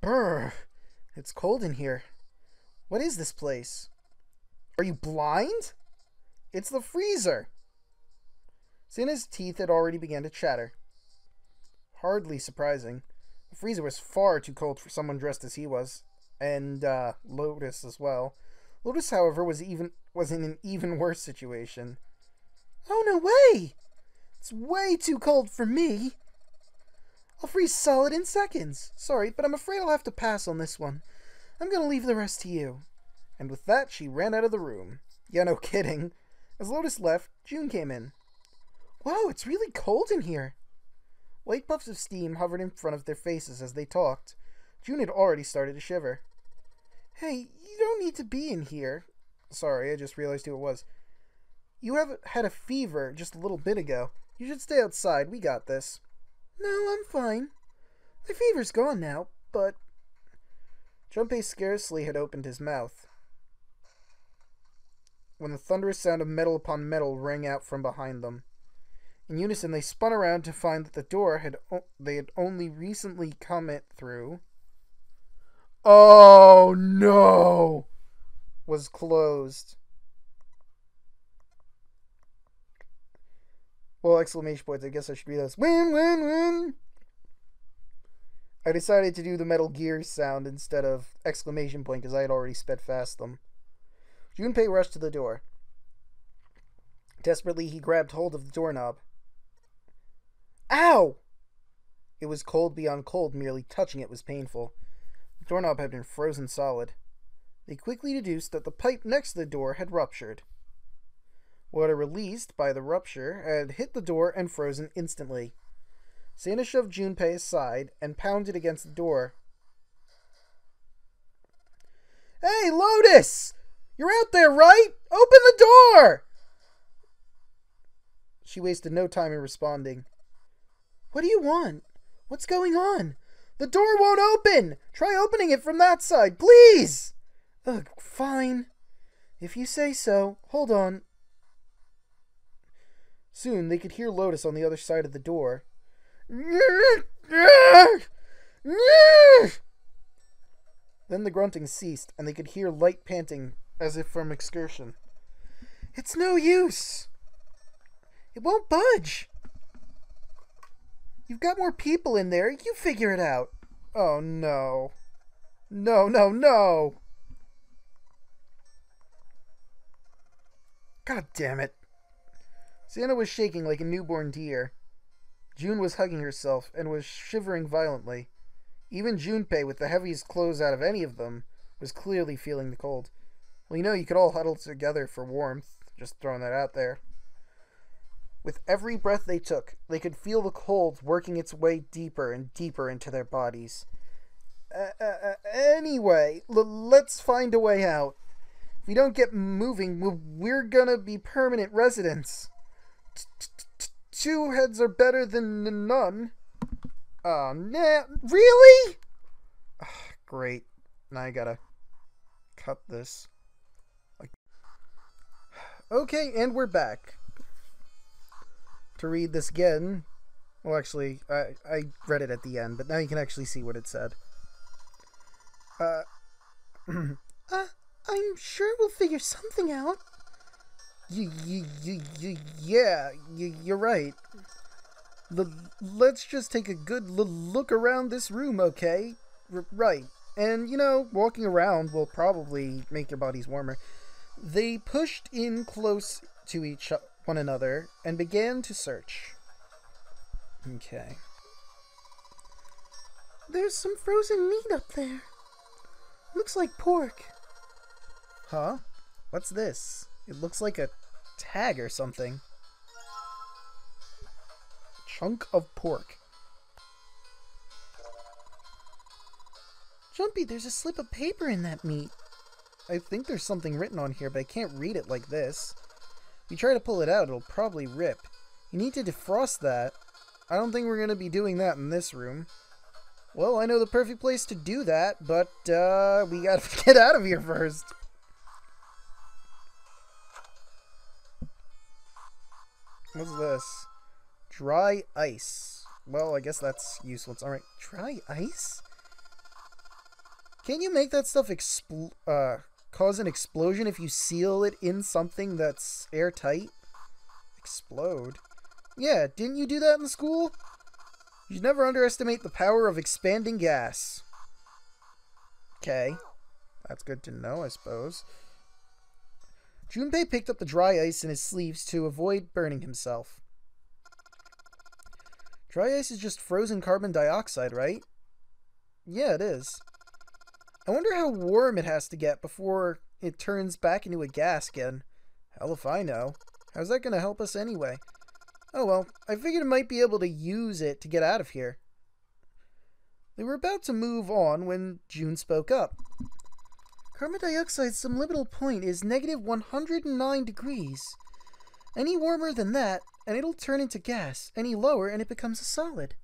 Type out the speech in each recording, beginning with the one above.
Brr. It's cold in here. What is this place? Are you blind? It's the freezer. Sienna's teeth had already begun to chatter. Hardly surprising. The freezer was far too cold for someone dressed as he was. And, Lotus as well. Lotus, however, was in an even worse situation. Oh, no way! It's way too cold for me. I'll freeze solid in seconds. Sorry, but I'm afraid I'll have to pass on this one. I'm gonna leave the rest to you. And with that, she ran out of the room. Yeah, no kidding. As Lotus left, June came in. Wow, it's really cold in here. White puffs of steam hovered in front of their faces as they talked. June had already started to shiver. Hey, you don't need to be in here. Sorry, I just realized who it was. You have had a fever just a little bit ago. You should stay outside. We got this. No, I'm fine. My fever's gone now, but... Junpei scarcely had opened his mouth when the thunderous sound of metal upon metal rang out from behind them. In unison, they spun around to find that the door they had only recently come it through... Oh, no! Was closed. Well, exclamation points. I guess I should read those. Win, win, win! I decided to do the Metal Gear sound instead of exclamation point because I had already sped past them. Junpei rushed to the door. Desperately, he grabbed hold of the doorknob. Ow! It was cold beyond cold. Merely touching it was painful. The doorknob had been frozen solid. They quickly deduced that the pipe next to the door had ruptured. Water released by the rupture had hit the door and frozen instantly. Sienna shoved Junpei aside and pounded against the door. Hey, Lotus! You're out there, right? Open the door! She wasted no time in responding. What do you want? What's going on? The door won't open! Try opening it from that side, please! Ugh, fine. If you say so. Hold on. Soon they could hear Lotus on the other side of the door. Then the grunting ceased, and they could hear light panting as if from excursion. It's no use. It won't budge. You've got more people in there. You figure it out. Oh, no. No, no, no. God damn it. Sienna was shaking like a newborn deer. June was hugging herself and was shivering violently. Even Junpei, with the heaviest clothes out of any of them, was clearly feeling the cold. Well, you could all huddle together for warmth. Just throwing that out there. With every breath they took, they could feel the cold working its way deeper and deeper into their bodies. Anyway, let's find a way out. If we don't get moving, we're gonna be permanent residents. Two heads are better than none. Oh, nah, really? Great. Now I gotta cut this. Okay, and we're back. To read this again. Well, actually, I read it at the end, but now you can actually see what it said. I'm sure we'll figure something out. Yeah, you're right. Let's just take a good look around this room, okay? Right. And, walking around will probably make your bodies warmer. They pushed in close to one another and began to search. Okay. There's some frozen meat up there. Looks like pork. Huh? What's this? It looks like a tag or something. Chunk of pork. Jumpy, there's a slip of paper in that meat. I think there's something written on here, but I can't read it like this. If you try to pull it out, it'll probably rip. You need to defrost that. I don't think we're going to be doing that in this room. Well, I know the perfect place to do that, but we gotta get out of here first. What's this? Dry ice. Well, I guess that's useful. It's alright. Dry ice? Can you make that stuff cause an explosion if you seal it in something that's airtight? Explode? Yeah, didn't you do that in school? You should never underestimate the power of expanding gas. Okay. That's good to know, I suppose. Junpei picked up the dry ice in his sleeves to avoid burning himself. Dry ice is just frozen carbon dioxide, right? Yeah, it is. I wonder how warm it has to get before it turns back into a gas again. Hell if I know. How's that going to help us anyway? Oh well, I figured I might be able to use it to get out of here. They were about to move on when June spoke up. Carbon dioxide's subliminal point is negative 109 degrees. Any warmer than that, and it'll turn into gas. Any lower, and it becomes a solid.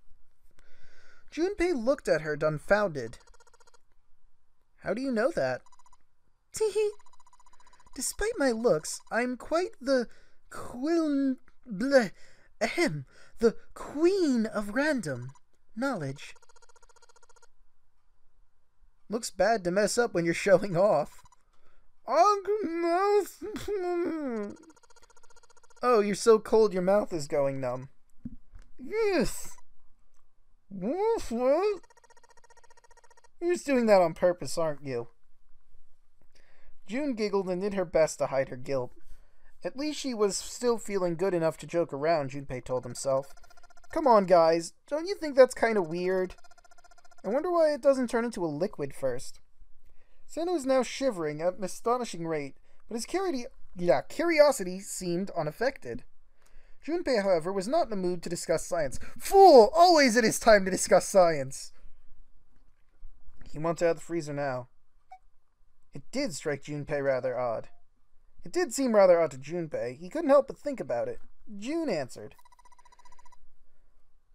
Junpei looked at her, dumbfounded. How do you know that? Teehee. Despite my looks, I'm quite the the queen of random knowledge. Looks bad to mess up when you're showing off. Oh, you're so cold your mouth is going numb. Yes. You're just doing that on purpose, aren't you? June giggled and did her best to hide her guilt. At least she was still feeling good enough to joke around, Junpei told himself. Come on, guys. Don't you think that's kind of weird? I wonder why it doesn't turn into a liquid first. Santa was now shivering at an astonishing rate, but his curiosity seemed unaffected. Junpei, however, was not in the mood to discuss science. Fool! Always it is time to discuss science! He wants out of the freezer now. It did strike Junpei rather odd. It did seem rather odd to Junpei. He couldn't help but think about it. June answered.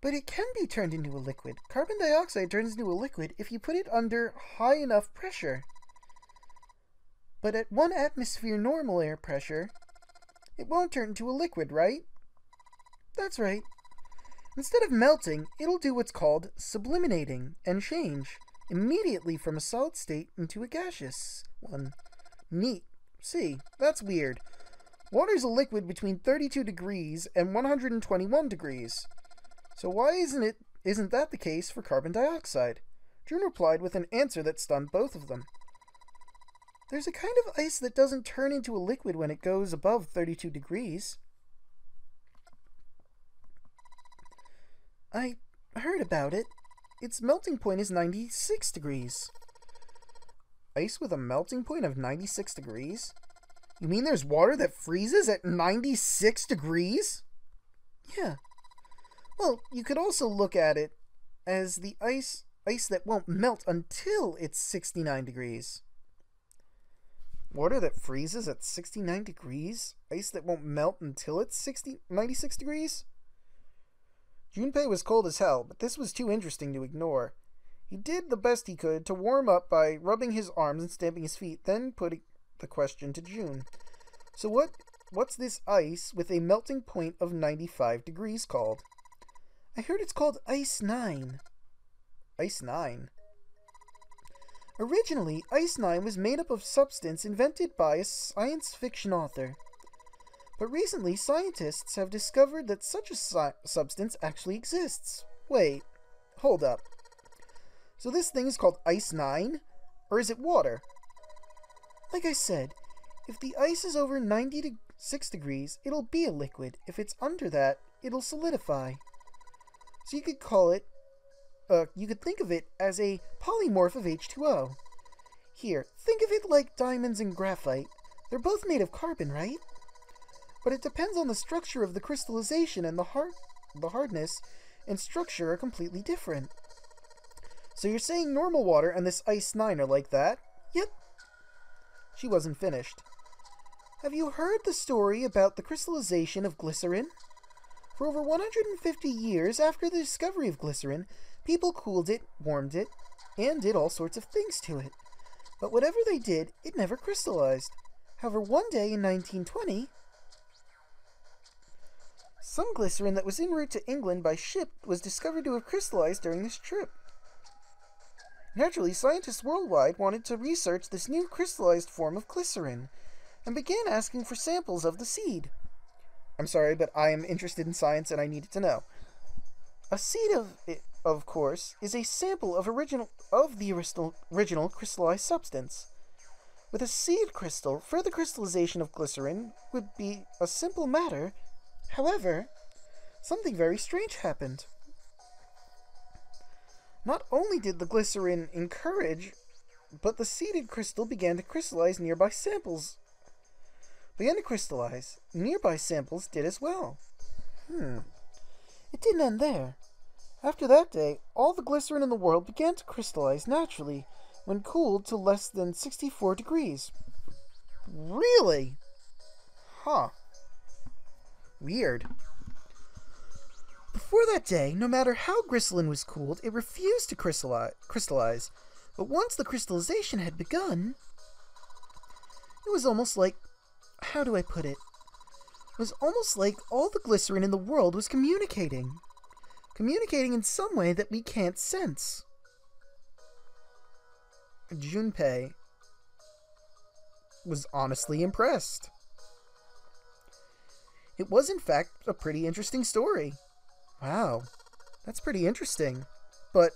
But it can be turned into a liquid. Carbon dioxide turns into a liquid if you put it under high enough pressure. But at 1 atmosphere normal air pressure, it won't turn into a liquid, right? That's right. Instead of melting, it'll do what's called subliminating and change immediately from a solid state into a gaseous one. Neat. See, that's weird. Water's a liquid between 32 degrees and 121 degrees. So why isn't that the case for carbon dioxide? June replied with an answer that stunned both of them. There's a kind of ice that doesn't turn into a liquid when it goes above 32 degrees. I heard about it. Its melting point is 96 degrees. Ice with a melting point of 96 degrees? You mean there's water that freezes at 96 degrees? Yeah. Well, you could also look at it as the ice that won't melt until it's 69 degrees. Water that freezes at 69 degrees? Ice that won't melt until it's 96 degrees? Junpei was cold as hell, but this was too interesting to ignore. He did the best he could to warm up by rubbing his arms and stamping his feet, then putting the question to June. So what's this ice with a melting point of 95 degrees called? I heard it's called Ice 9. Ice 9? Originally, Ice 9 was made up of substance invented by a science fiction author. But recently, scientists have discovered that such a substance actually exists. Wait, hold up. So this thing is called Ice 9? Or is it water? Like I said, if the ice is over 96 degrees, it'll be a liquid. If it's under that, it'll solidify. So you could think of it as a polymorph of H2O. Here, think of it like diamonds and graphite. They're both made of carbon, right? But it depends on the structure of the crystallization, and the hardness and structure are completely different. So you're saying normal water and this Ice 9 are like that? Yep. She wasn't finished. Have you heard the story about the crystallization of glycerin? For over 150 years after the discovery of glycerin, people cooled it, warmed it, and did all sorts of things to it. But whatever they did, it never crystallized. However, one day in 1920, some glycerin that was en route to England by ship was discovered to have crystallized during this trip. Naturally, scientists worldwide wanted to research this new crystallized form of glycerin and began asking for samples of the seed. I'm sorry, but I am interested in science and I needed to know. A seed of course, is a sample of the original crystallized substance. With a seed crystal, further crystallization of glycerin would be a simple matter. However, something very strange happened. Not only did the glycerin encourage, but the seeded crystal began to crystallize. Nearby samples did as well. It didn't end there. After that day, all the glycerin in the world began to crystallize naturally when cooled to less than 64 degrees. Really? Huh. Weird. Before that day, no matter how glycerin was cooled, it refused to crystallize. But once the crystallization had begun, it was almost like... How do I put it? It was almost like all the glycerin in the world was communicating. Communicating in some way that we can't sense. Junpei was honestly impressed. It was, in fact, a pretty interesting story. Wow, that's pretty interesting. But,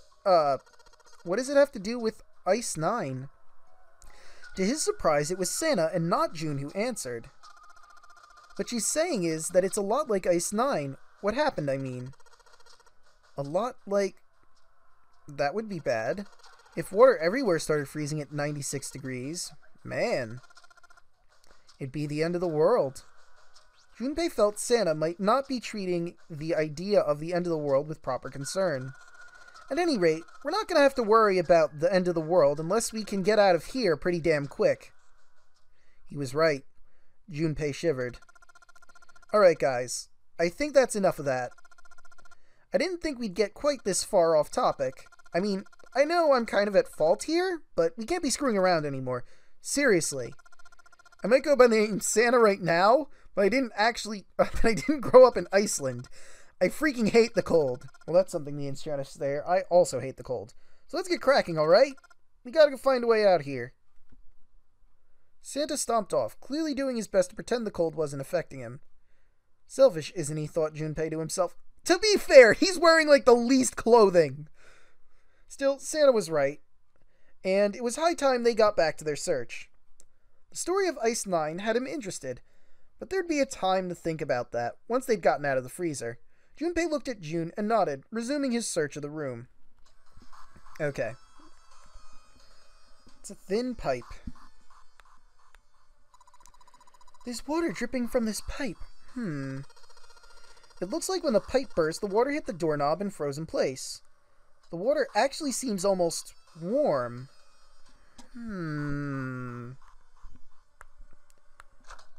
what does it have to do with Ice 9? To his surprise, it was Santa and not June who answered. What she's saying is that it's a lot like Ice 9. What happened, I mean? A lot like... That would be bad. If water everywhere started freezing at 96 degrees, man, it'd be the end of the world. Junpei felt Santa might not be treating the idea of the end of the world with proper concern. At any rate, we're not going to have to worry about the end of the world unless we can get out of here pretty damn quick. He was right. Junpei shivered. Alright guys, I think that's enough of that. I didn't think we'd get quite this far off topic. I mean, I know I'm kind of at fault here, but we can't be screwing around anymore. Seriously. I might go by the name Santa right now, but I didn't grow up in Iceland. I freaking hate the cold. Well, that's something the Enchantress there. I also hate the cold. So let's get cracking, alright? We gotta find a way out here. Santa stomped off, clearly doing his best to pretend the cold wasn't affecting him. Selfish, isn't he, thought Junpei to himself. To be fair, he's wearing like the least clothing. Still, Santa was right, and it was high time they got back to their search. The story of Ice 9 had him interested, but there'd be a time to think about that once they'd gotten out of the freezer. Junpei looked at June and nodded, resuming his search of the room. Okay. It's a thin pipe. There's water dripping from this pipe. It looks like when the pipe burst, the water hit the doorknob and froze in place. The water actually seems almost warm. I'm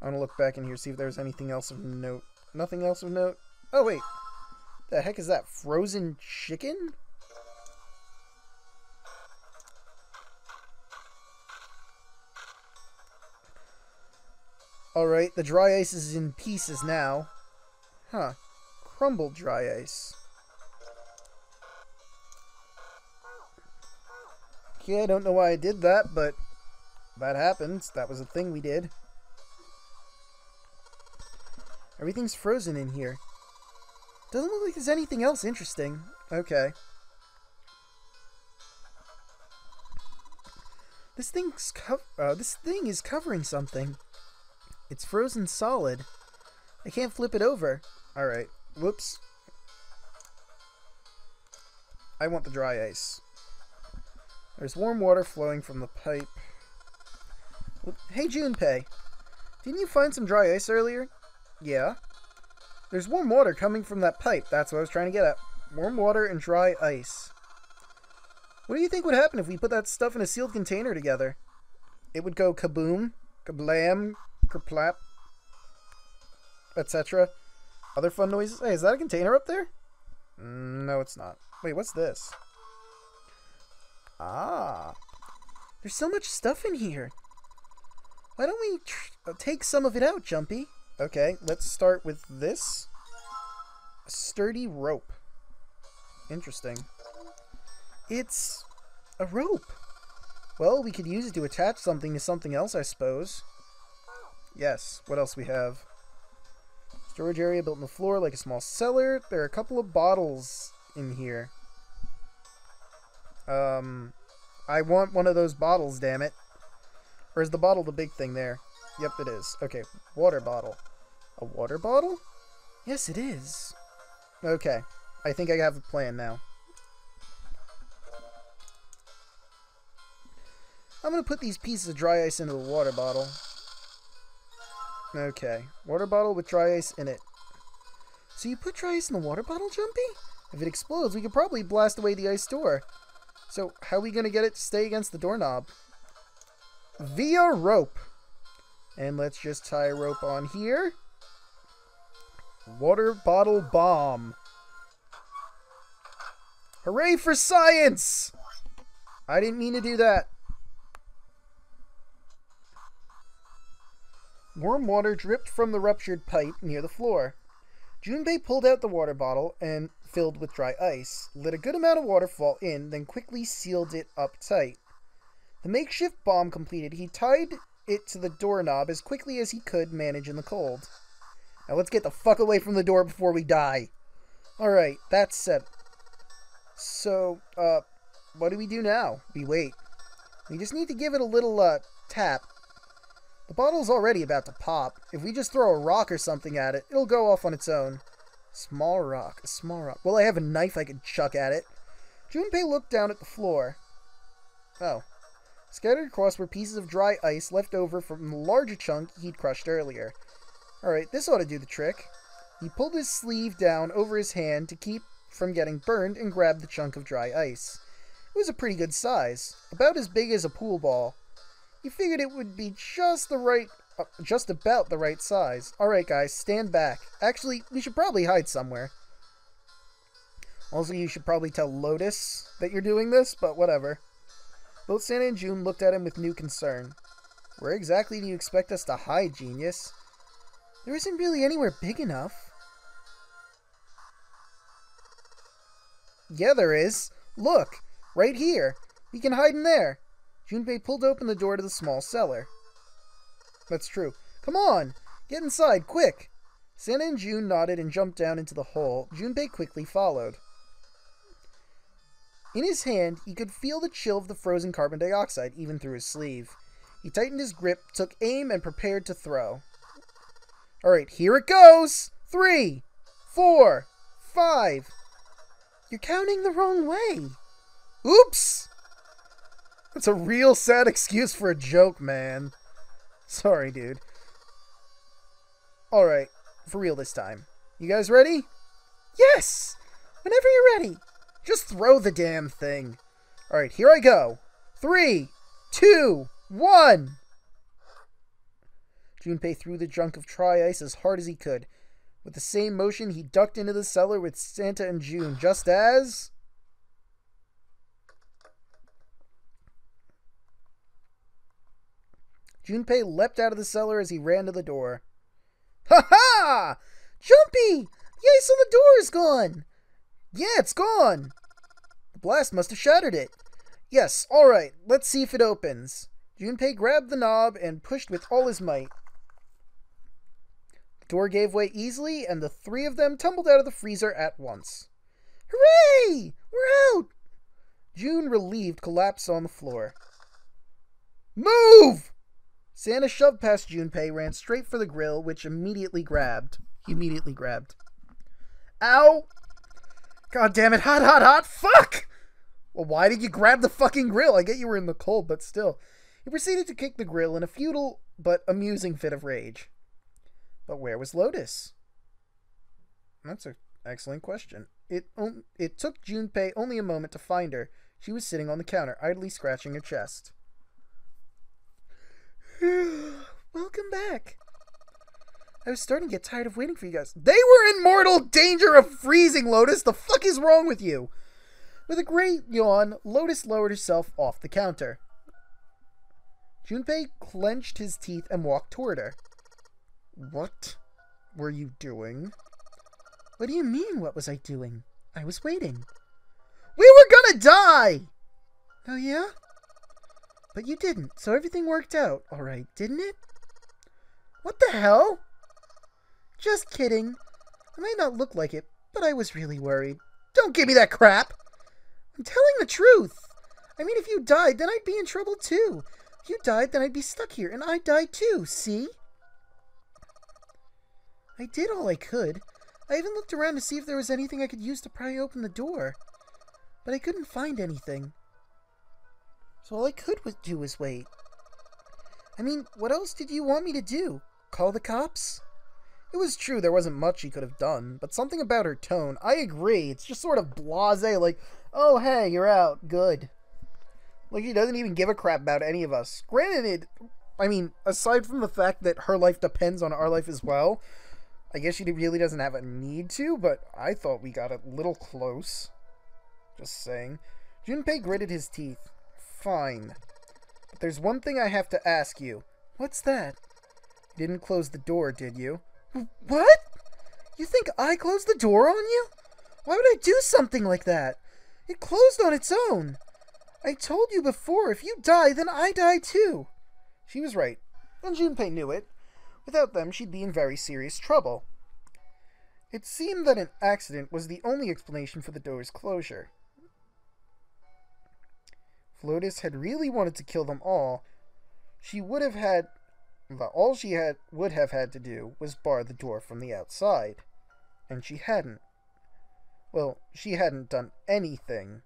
gonna look back in here, see if there's anything else of note. Nothing else of note? Oh, wait. The heck is that? Frozen chicken? Alright, the dry ice is in pieces now. Huh. Crumbled dry ice. Okay, I don't know why I did that, but that happens. That was a thing we did. Everything's frozen in here. Doesn't look like there's anything else interesting. Okay. This thing is covering something. It's frozen solid. I can't flip it over. Alright. Whoops. I want the dry ice. There's warm water flowing from the pipe. Hey, Junpei. Didn't you find some dry ice earlier? Yeah. There's warm water coming from that pipe. That's what I was trying to get at. Warm water and dry ice. What do you think would happen if we put that stuff in a sealed container together? It would go kaboom, kablam, kerplap, etc. Other fun noises. Hey, is that a container up there? No, it's not. Wait, what's this? Ah. There's so much stuff in here. Why don't we take some of it out, Jumpy? Okay, let's start with this. A sturdy rope. Interesting. It's A rope. Well, we could use it to attach something to something else, I suppose. Yes, what else we have? Storage area built in the floor like a small cellar. There are a couple of bottles in here. I want one of those bottles, damn it. Or is the bottle the big thing there? Yep, it is. Okay, water bottle. A water bottle? Yes, it is. Okay, I think I have a plan now. I'm going to put these pieces of dry ice into the water bottle. Okay, water bottle with dry ice in it. So you put dry ice in the water bottle, Jumpy? If it explodes, we could probably blast away the ice door. So how are we going to get it to stay against the doorknob? Via rope. And let's just tie a rope on here. Water bottle bomb. Hooray for science! I didn't mean to do that. Warm water dripped from the ruptured pipe near the floor. Junpei pulled out the water bottle and filled with dry ice, let a good amount of water fall in, then quickly sealed it up tight. The makeshift bomb completed, he tied it to the doorknob as quickly as he could manage in the cold. Now let's get the fuck away from the door before we die. Alright, that's set. So, what do we do now? We wait. We just need to give it a little, tap. The bottle's already about to pop. If we just throw a rock or something at it, it'll go off on its own. Small rock, a small rock. Well, I have a knife I could chuck at it. Junpei looked down at the floor. Oh. Scattered across were pieces of dry ice left over from the larger chunk he'd crushed earlier. Alright, this ought to do the trick. He pulled his sleeve down over his hand to keep from getting burned and grabbed the chunk of dry ice. It was a pretty good size, about as big as a pool ball. He figured it would be just about the right size. Alright guys, stand back. Actually, we should probably hide somewhere. Also, you should probably tell Lotus that you're doing this, but whatever. Both Santa and June looked at him with new concern. Where exactly do you expect us to hide, genius? There isn't really anywhere big enough. Yeah, there is. Look, right here. We can hide in there. Junpei pulled open the door to the small cellar. That's true. Come on! Get inside, quick! Santa and June nodded and jumped down into the hole. Junpei quickly followed. In his hand, he could feel the chill of the frozen carbon dioxide, even through his sleeve. He tightened his grip, took aim, and prepared to throw. Alright, here it goes! 3, 4, 5. You're counting the wrong way. Oops! That's a real sad excuse for a joke, man. Sorry, dude. Alright, for real this time. You guys ready? Yes! Whenever you're ready. Just throw the damn thing. Alright, here I go. 3, 2, 1. Junpei threw the chunk of dry ice as hard as he could. With the same motion, he ducked into the cellar with Santa and June, just as... Junpei leapt out of the cellar as he ran to the door. Ha-ha! Jumpy! The ice on the door is gone! Yeah, it's gone! The blast must have shattered it. Yes, alright, let's see if it opens. Junpei grabbed the knob and pushed with all his might. The door gave way easily, and the three of them tumbled out of the freezer at once. Hooray! We're out! June, relieved, collapsed on the floor. Move! Santa shoved past Junpei, ran straight for the grill, which he immediately grabbed. Ow! God damn it, hot, hot, hot, fuck! Well, why did you grab the fucking grill? I get you were in the cold, but still. He proceeded to kick the grill in a futile but amusing fit of rage. But where was Lotus? That's an excellent question. It took Junpei only a moment to find her. She was sitting on the counter, idly scratching her chest. Welcome back. I was starting to get tired of waiting for you guys. They were in mortal danger of freezing, Lotus. The fuck is wrong with you? With a great yawn, Lotus lowered herself off the counter. Junpei clenched his teeth and walked toward her. What were you doing? What do you mean, what was I doing? I was waiting. We were gonna die! Oh, yeah? But you didn't, so everything worked out, alright, didn't it? What the hell? Just kidding. I might not look like it, but I was really worried. Don't give me that crap! I'm telling the truth! I mean, if you died, then I'd be in trouble too. If you died, then I'd be stuck here, and I'd die too, see? I did all I could. I even looked around to see if there was anything I could use to pry open the door. But I couldn't find anything. So all I could do was wait. I mean, what else did you want me to do? Call the cops? It was true there wasn't much she could have done, but something about her tone, I agree, it's just sort of blasé, like, oh hey, you're out, good. Like, she doesn't even give a crap about any of us. Granted, I mean, aside from the fact that her life depends on our life as well, I guess she really doesn't have a need to, but I thought we got a little close. Just saying. Junpei gritted his teeth. Fine. But there's one thing I have to ask you. What's that? You didn't close the door, did you? What? You think I closed the door on you? Why would I do something like that? It closed on its own. I told you before, if you die, then I die too. She was right, and Junpei knew it. Without them, she'd be in very serious trouble. It seemed that an accident was the only explanation for the door's closure. If Lotus had really wanted to kill them all, she would have had... all she would have had to do was bar the door from the outside. And she hadn't. Well, she hadn't done anything.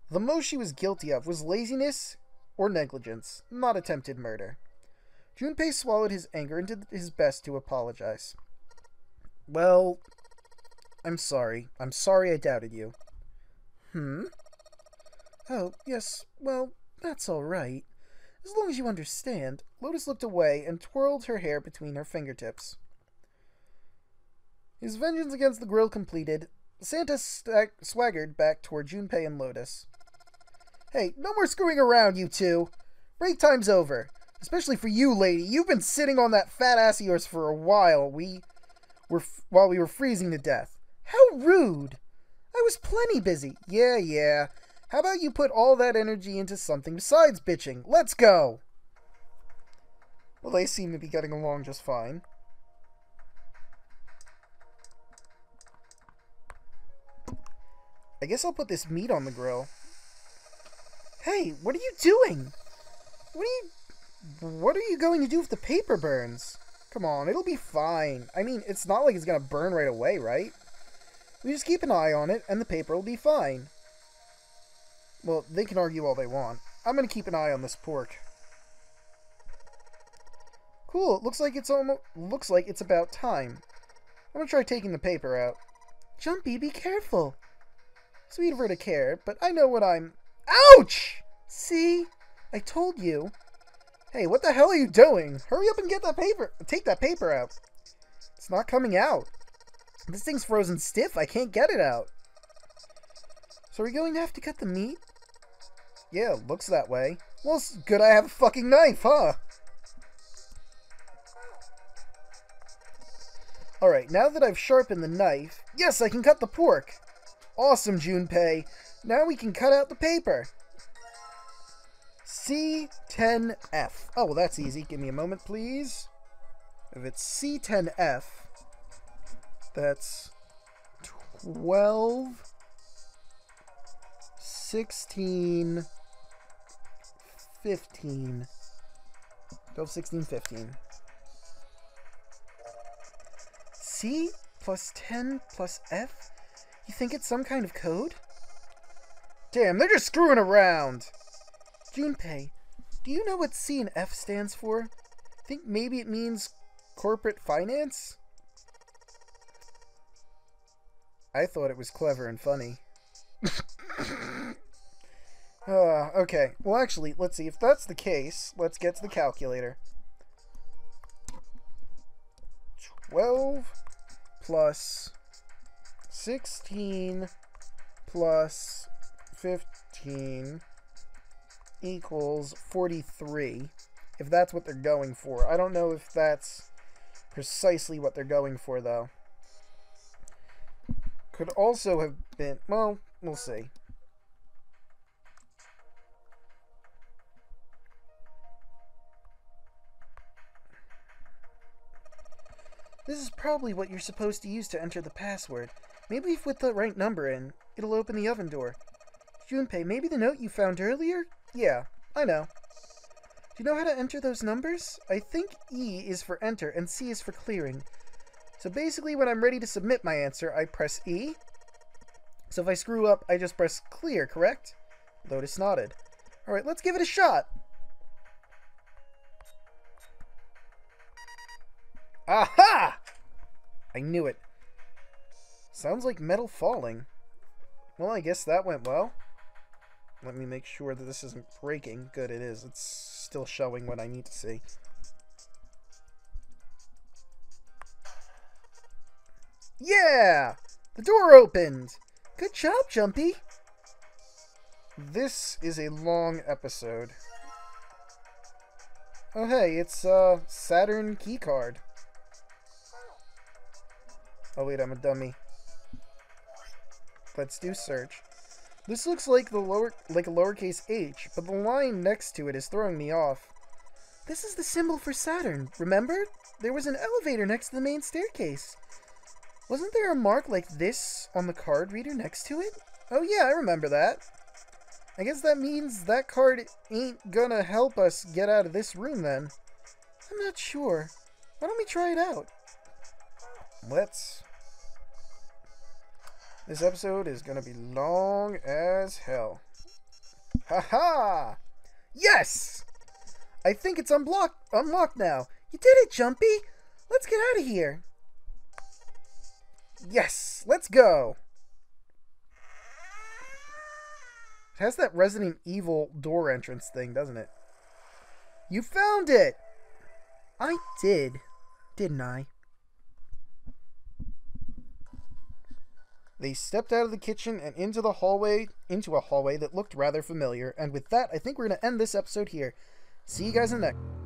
The most she was guilty of was laziness or negligence, not attempted murder. Junpei swallowed his anger and did his best to apologize. Well, I'm sorry. I'm sorry I doubted you. Oh, yes, well, that's all right. As long as you understand. Lotus looked away and twirled her hair between her fingertips. His vengeance against the grill completed, Santa swaggered back toward Junpei and Lotus. Hey, no more screwing around, you two. Break time's over. Especially for you, lady. You've been sitting on that fat ass of yours for a while. While we were freezing to death. How rude. I was plenty busy. Yeah. How about you put all that energy into something besides bitching? Let's go! Well, they seem to be getting along just fine. I guess I'll put this meat on the grill. Hey, what are you doing? What are you going to do if the paper burns? Come on, it'll be fine. I mean, it's not like it's gonna burn right away, right? We just keep an eye on it, and the paper will be fine. Well, they can argue all they want. I'm gonna keep an eye on this pork. Cool, it looks like it's about time. I'm gonna try taking the paper out. Jumpy, be careful. Sweet of her to care, but I know what I'm... Ouch! See? I told you. Hey, what the hell are you doing? Hurry up and get that paper. Take that paper out. It's not coming out. This thing's frozen stiff. I can't get it out. So are we going to have to cut the meat? Yeah, looks that way. Well, it's good I have a fucking knife, huh? Alright, now that I've sharpened the knife... Yes, I can cut the pork! Awesome, Junpei. Now we can cut out the paper. C10F. Oh, well, that's easy. Give me a moment, please. If it's C10F, that's 12, 16, 15. 12, 16, 15. C plus 10 plus F? You think it's some kind of code? Damn, they're just screwing around! Junpei, do you know what C and F stands for? Think maybe it means corporate finance? I thought it was clever and funny. Okay. Well, actually, let's see. If that's the case, let's get to the calculator. 12 plus 16 plus 15 equals 43, if that's what they're going for. I don't know if that's precisely what they're going for, though. Could also have been... Well, we'll see. This is probably what you're supposed to use to enter the password. Maybe if with the right number in, it'll open the oven door. Junpei, maybe the note you found earlier? Yeah, I know. Do you know how to enter those numbers? I think E is for enter and C is for clearing. So basically when I'm ready to submit my answer, I press E. So if I screw up, I just press clear, correct? Lotus nodded. Alright, let's give it a shot. Aha! I knew it. Sounds like metal falling. Well, I guess that went well. Let me make sure that this isn't breaking. Good, it is. It's still showing what I need to see. Yeah! The door opened! Good job, Jumpy! This is a long episode. Oh hey, it's a Saturn keycard. Oh wait, I'm a dummy. Let's do search. This looks like a lowercase h, but the line next to it is throwing me off. This is the symbol for Saturn, remember? There was an elevator next to the main staircase. Wasn't there a mark like this on the card reader next to it? Oh yeah, I remember that. I guess that means that card ain't gonna help us get out of this room then. I'm not sure. Why don't we try it out? Let's. This episode is gonna be long as hell. Haha! Yes! I think it's unlocked now. You did it, Jumpy! Let's get out of here. Yes! Let's go! It has that Resident Evil door entrance thing, doesn't it? You found it! I did, didn't I? They stepped out of the kitchen and into a hallway that looked rather familiar. And with that, I think we're going to end this episode here. See you guys in the next.